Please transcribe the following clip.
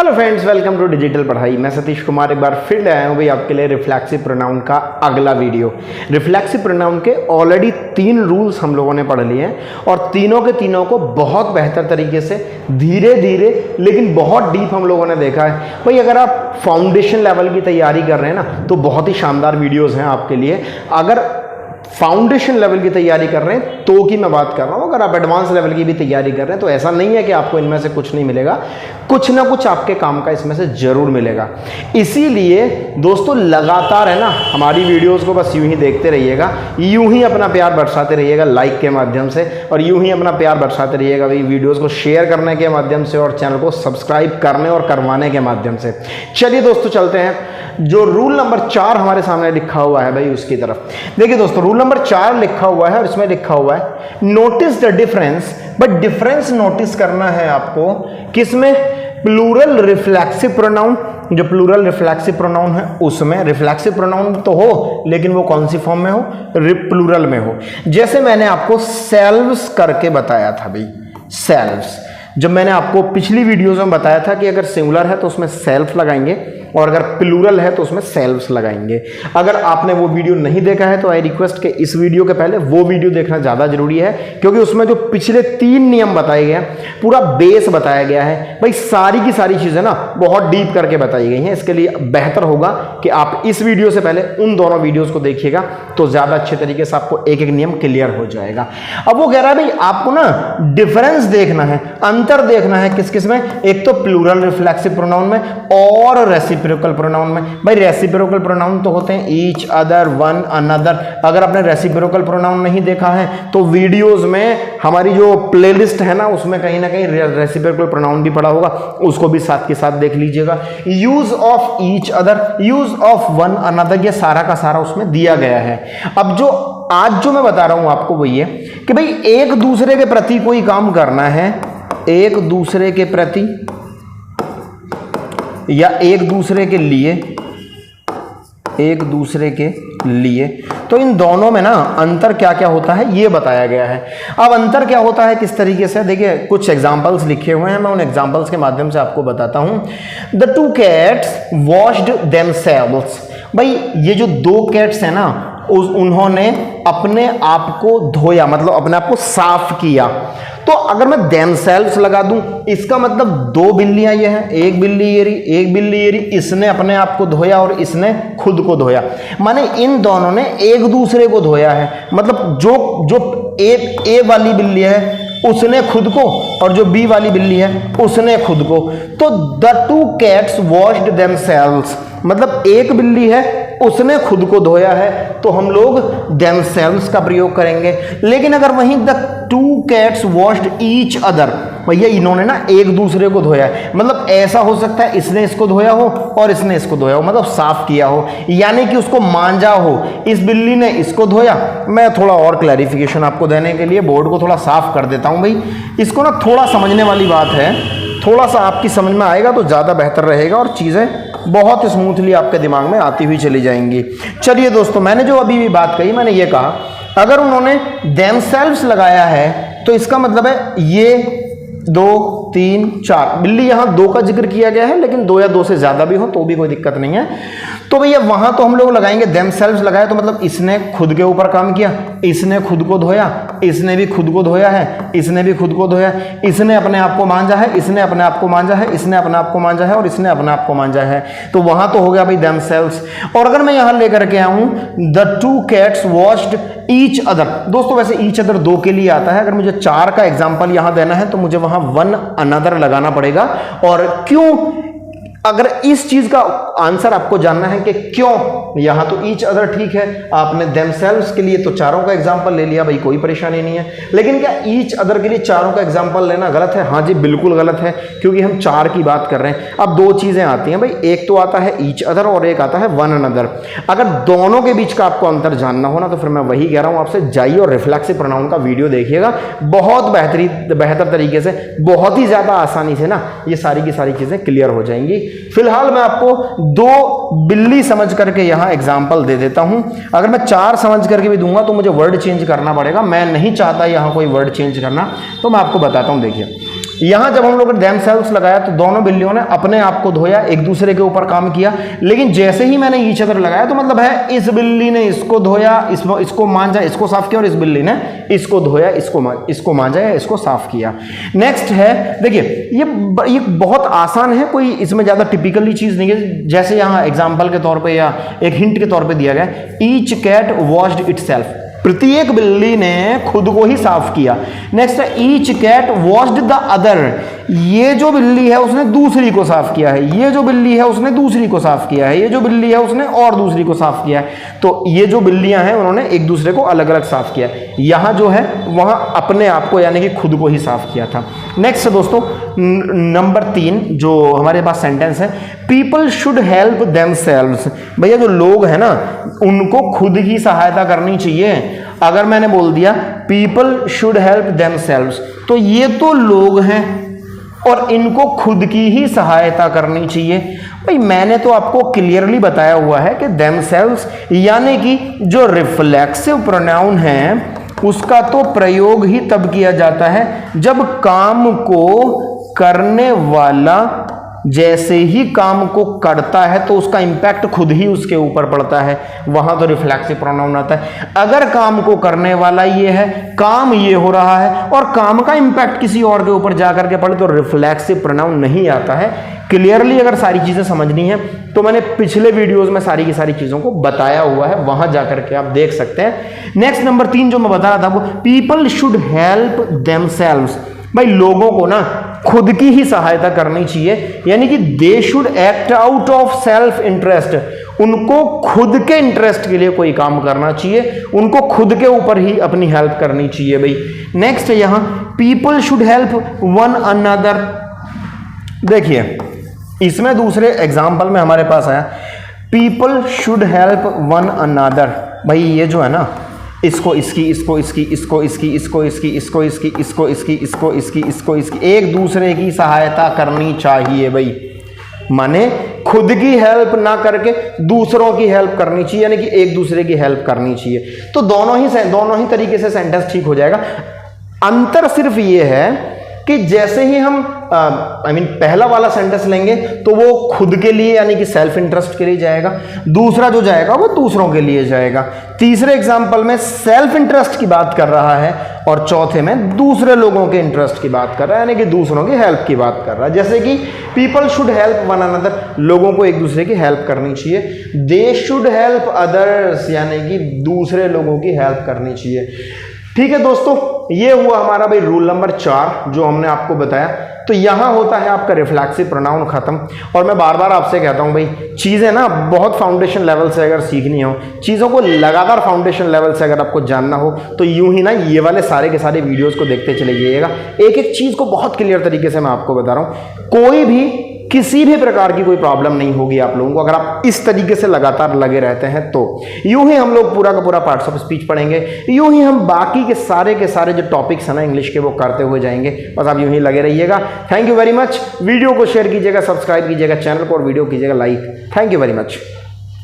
Hello friends, welcome to digital पढ़ाई। मैं सतीश कुमार एक बार फिर आया हूँ भाई आपके लिए रिफ्लेक्सिव प्रोनाउन का अगला वीडियो। रिफ्लेक्सिव प्रोनाउन के ऑलरेडी 3 रूल्स हम लोगों ने पढ़ लिए हैं और तीनों के तीनों को बहुत बेहतर तरीके से धीरे धीरे लेकिन बहुत डीप हम लोगों ने देखा है। भाई अगर आप फाउंडेशन लेवल की तैयारी कर रहे हैं ना तो बहुत ही शानदार वीडियोज़ हैं आपके लिए। अगर फाउंडेशन लेवल की तैयारी कर रहे हैं तो की मैं बात कर रहा हूँ, अगर आप एडवांस लेवल की भी तैयारी कर रहे हैं तो ऐसा नहीं है कि आपको इनमें से कुछ नहीं मिलेगा, कुछ ना कुछ आपके काम का इसमें से जरूर मिलेगा। इसीलिए दोस्तों लगातार है ना हमारी वीडियोस को बस यूं ही देखते रहिएगा, यूं ही अपना प्यार बरसाते रहिएगा लाइक के माध्यम से, और यूं ही अपना प्यार बरसाते रहिएगा भाई वीडियोस को शेयर करने के माध्यम से और चैनल को सब्सक्राइब करने और करवाने के माध्यम से। चलिए दोस्तों चलते हैं जो रूल नंबर 4 हमारे सामने लिखा हुआ है भाई उसकी तरफ। देखिए दोस्तों रूल नंबर 4 लिखा हुआ है और इसमें लिखा हुआ है notice the difference, but difference notice करना है आपको किसमें? प्लूरल रिफ्लेक्सिव प्रोनाउन, जो प्लूरल रिफ्लेक्सिव प्रोनाउन है उसमें। रिफ्लेक्सिव प्रोनाउन तो हो लेकिन वो कौन सी फॉर्म में हो? प्लूरल में हो। जैसे मैंने आपको सेल्व्स करके बताया था भाई, सेल्व्स। जब मैंने आपको पिछली वीडियोस में बताया था कि अगर सिंगुलर है तो उसमें सेल्फ लगाएंगे और अगर प्लूरल है तो उसमें सेल्व्स लगाएंगे। अगर आपने वो वीडियो नहीं देखा है तो आई रिक्वेस्ट के इस वीडियो के पहले वो वीडियो देखना ज़्यादा जरूरी है, क्योंकि उसमें जो पिछले 3 नियम बताए गए हैं, पूरा बेस बताया गया है भाई, सारी की सारी चीज़ें ना बहुत डीप करके बताई गई हैं। इसके लिए बेहतर होगा कि आप इस वीडियो से पहले उन दोनों वीडियोज़ को देखिएगा तो ज़्यादा अच्छे तरीके से आपको एक एक नियम क्लियर हो जाएगा। अब वो कह रहा है भाई आपको ना डिफरेंस देखना है, अंतर देखना है किस किस में? एक तो प्लूरल रिफ्लेक्सिव प्रोनाउन में और रेसिप्रोकल प्रोनाउन में। भाई रेसिप्रोकल प्रोनाउन तो होते हैं ईच, अदर, वन, अनदर। अगर आपने रेसिप्रोकल प्रोनाउन नहीं देखा है तो वीडियोस में हमारी जो प्लेलिस्ट है ना उसमें कहीं ना कहीं रेसिप्रोकल प्रोनाउन भी पड़ा होगा, उसको भी साथ के साथ देख लीजिएगा। Use of each other, use of one another, ये सारा का सारा उसमें दिया गया है। अब जो आज जो मैं बता रहा हूं आपको वो ये कि भाई एक दूसरे के प्रति कोई काम करना है, एक दूसरे के प्रति या एक दूसरे के लिए, एक दूसरे के लिए, तो इन दोनों में ना अंतर क्या क्या होता है ये बताया गया है। अब अंतर क्या होता है किस तरीके से? देखिए कुछ एग्जांपल्स लिखे हुए हैं, मैं उन एग्जांपल्स के माध्यम से आपको बताता हूं। The 2 cats washed themselves। भाई ये जो 2 कैट्स हैं ना उन्होंने अपने आप को धोया, मतलब अपने आप को साफ किया। तो अगर मैं themselves लगा दूं इसका मतलब 2 बिल्लियां ये हैं, एक बिल्ली ये रही, एक बिल्ली ये रही, इसने अपने आप को धोया और इसने खुद को धोया। माने इन दोनों ने एक दूसरे को धोया है। मतलब जो ए वाली बिल्ली है उसने खुद को और जो बी वाली बिल्ली है उसने खुद को। तो द 2 cats washed themselves, मतलब एक बिल्ली है उसने खुद को धोया है तो हम लोग themselves का प्रयोग करेंगे। लेकिन अगर वहीं the 2 cats washed each other, भैया इन्होंने ना एक दूसरे को धोया है, मतलब ऐसा हो सकता है इसने इसको धोया हो और इसने इसको धोया हो, मतलब साफ किया हो, यानी कि उसको मांजा हो। इस बिल्ली ने इसको धोया। मैं थोड़ा और क्लैरिफिकेशन आपको देने के लिए बोर्ड को थोड़ा साफ कर देता हूं भाई, इसको ना थोड़ा समझने वाली बात है, थोड़ा सा आपकी समझ में आएगा तो ज़्यादा बेहतर रहेगा और चीज़ें बहुत स्मूथली आपके दिमाग में आती हुई चली जाएंगी। चलिए दोस्तों मैंने जो अभी भी बात कही, मैंने ये कहा अगर उन्होंने themselves लगाया है तो इसका मतलब है ये 2, 3, 4 बिल्ली, यहाँ 2 का जिक्र किया गया है लेकिन 2 या 2 से ज्यादा भी हो तो भी कोई दिक्कत नहीं है। तो भैया वहां तो हम लोग लगाएंगे themselves लगाया तो मतलब इसने खुद के ऊपर काम किया, इसने खुद को धोया, इसने भी खुद को धोया है, इसने भी खुद को धोया, इसने अपने आप को मांजा है, इसने अपने आप को मांजा है, इसने अपने आप को मांजा है और इसने अपने आप को मांजा है। तो वहां तो हो गया भाई themselves। और अगर मैं यहां लेकर के आऊं the 2 cats washed each other, दोस्तों वैसे each other 2 के लिए आता है, अगर मुझे 4 का एग्जाम्पल यहां देना है तो मुझे वहां one another लगाना पड़ेगा। और क्यों? अगर इस चीज का आंसर आपको जानना है कि क्यों यहां तो ईच अदर ठीक है, आपने themselves के लिए तो 4 का एग्जांपल ले लिया भाई, कोई परेशानी नहीं है, लेकिन क्या ईच अदर के लिए 4 का एग्जांपल लेना गलत है? हाँ जी बिल्कुल गलत है, क्योंकि हम 4 की बात कर रहे हैं। अब 2 चीजें आती हैं भाई, एक तो आता है ईच अदर और एक आता है वन अनदर। अगर दोनों के बीच का आपको अंतर जानना हो ना तो फिर मैं वही कह रहा हूं आपसे, जाइए और रिफ्लेक्सिव प्रोनाउन का वीडियो देखिएगा, बहुत बेहतर तरीके से, बहुत ही ज्यादा आसानी से ना ये सारी की सारी चीजें क्लियर हो जाएंगी। फिलहाल मैं आपको 2 बिल्ली समझ करके यहां एग्जाम्पल दे देता हूं। अगर मैं 4 समझ करके भी दूंगा तो मुझे वर्ड चेंज करना पड़ेगा, मैं नहीं चाहता यहां कोई वर्ड चेंज करना, तो मैं आपको बताता हूं। देखिए यहां जब हम लोग themselves लगाया तो दोनों बिल्लियों ने अपने आप को धोया, एक दूसरे के ऊपर काम किया। लेकिन जैसे ही मैंने each other लगाया तो मतलब है इस बिल्ली ने इसको धोया, इसको मांजा, इसको साफ किया, और इस बिल्ली ने इसको धोया, इसको मांजा या इसको साफ किया। नेक्स्ट है, देखिए ये बहुत आसान है, कोई इसमें ज्यादा टिपिकली चीज नहीं है। जैसे यहां एग्जांपल के तौर पे या एक हिंट के तौर पे दिया गया, ईच कैट वॉश्ड इटसेल्फ, प्रत्येक बिल्ली ने खुद को ही साफ किया। नेक्स्ट है each cat washed the other, ये जो बिल्ली है उसने दूसरी को साफ किया है, ये जो बिल्ली है उसने दूसरी को साफ किया है, ये जो बिल्ली है उसने और दूसरी को साफ किया है। तो ये जो बिल्लियां हैं उन्होंने एक दूसरे को अलग अलग साफ किया। यहां जो है वहां अपने आप को यानी कि खुद को ही साफ किया था। नेक्स्ट दोस्तों नंबर 3 जो हमारे पास सेंटेंस है, पीपल शुड हेल्प देमसेल्व्स। भैया जो लोग हैं ना उनको खुद ही सहायता करनी चाहिए। अगर मैंने बोल दिया पीपल शुड हेल्प देमसेल्व्स, तो ये तो लोग हैं और इनको खुद की ही सहायता करनी चाहिए। भाई मैंने तो आपको क्लियरली बताया हुआ है कि देमसेल्व्स यानी कि जो रिफ्लेक्सिव प्रोनाउन है उसका तो प्रयोग ही तब किया जाता है जब काम को करने वाला जैसे ही काम को करता है तो उसका इंपैक्ट खुद ही उसके ऊपर पड़ता है, वहां तो रिफ्लेक्सिव प्रोनाउन आता है। अगर काम को करने वाला ये है, काम ये हो रहा है और काम का इंपैक्ट किसी और के ऊपर जाकर के पड़े तो रिफ्लेक्सिव प्रोनाउन नहीं आता है। क्लियरली अगर सारी चीजें समझनी है तो मैंने पिछले वीडियोस में सारी की सारी चीजों को बताया हुआ है, वहां जाकर के आप देख सकते हैं। नेक्स्ट नंबर 3 जो मैं बता रहा था वो पीपल शुड हेल्प देमसेल्व्स। भाई लोगों को ना खुद की ही सहायता करनी चाहिए, यानी कि they should act out of self interest. उनको खुद के इंटरेस्ट के लिए कोई काम करना चाहिए, उनको खुद के ऊपर ही अपनी हेल्प करनी चाहिए भाई। नेक्स्ट यहां people should help one another. देखिए इसमें दूसरे एग्जाम्पल में हमारे पास आया people should help one another. भाई ये जो है ना इसको इसकी इसको इसकी इसको इसकी इसको इसकी इसको इसकी इसको इसकी इसको इसकी इसको इसकी एक दूसरे की सहायता करनी चाहिए भाई। माने खुद की हेल्प ना करके दूसरों की हेल्प करनी चाहिए, यानी कि एक दूसरे की हेल्प करनी चाहिए। तो दोनों ही तरीके से सेंटेंस ठीक हो जाएगा। अंतर सिर्फ ये है कि जैसे ही हम पहला वाला सेंटेंस लेंगे तो वो खुद के लिए यानी कि सेल्फ इंटरेस्ट के लिए जाएगा, दूसरा जो जाएगा वो दूसरों के लिए जाएगा। तीसरे एग्जांपल में सेल्फ इंटरेस्ट की बात कर रहा है और चौथे में दूसरे लोगों के इंटरेस्ट की बात कर रहा है, यानी कि दूसरों की हेल्प की बात कर रहा है। जैसे कि people should help one another, लोगों को एक दूसरे की हेल्प करनी चाहिए। दे शुड हेल्प अदर्स, यानी कि दूसरे लोगों की हेल्प करनी चाहिए। ठीक है दोस्तों, ये हुआ हमारा भाई रूल नंबर 4 जो हमने आपको बताया। तो यहां होता है आपका रिफ्लेक्सिव प्रोनाउन खत्म। और मैं बार बार आपसे कहता हूं भाई चीजें ना बहुत फाउंडेशन लेवल से अगर सीखनी हो, चीजों को लगातार फाउंडेशन लेवल से अगर आपको जानना हो तो यूं ही ना ये वाले सारे के सारे वीडियोस को देखते चले जाइएगा। एक एक चीज को बहुत क्लियर तरीके से मैं आपको बता रहा हूं। कोई भी किसी भी प्रकार की कोई प्रॉब्लम नहीं होगी आप लोगों को अगर आप इस तरीके से लगातार लगे रहते हैं। तो यूं ही हम लोग पूरा का पूरा पार्ट्स ऑफ स्पीच पढ़ेंगे, यूं ही हम बाकी के सारे जो टॉपिक्स हैं ना इंग्लिश के वो करते हुए जाएंगे। बस आप यूं ही लगे रहिएगा। Thank you very much. Video को शेयर कीजिएगा, सब्सक्राइब कीजिएगा चैनल को और वीडियो कीजिएगा like. Thank you very much.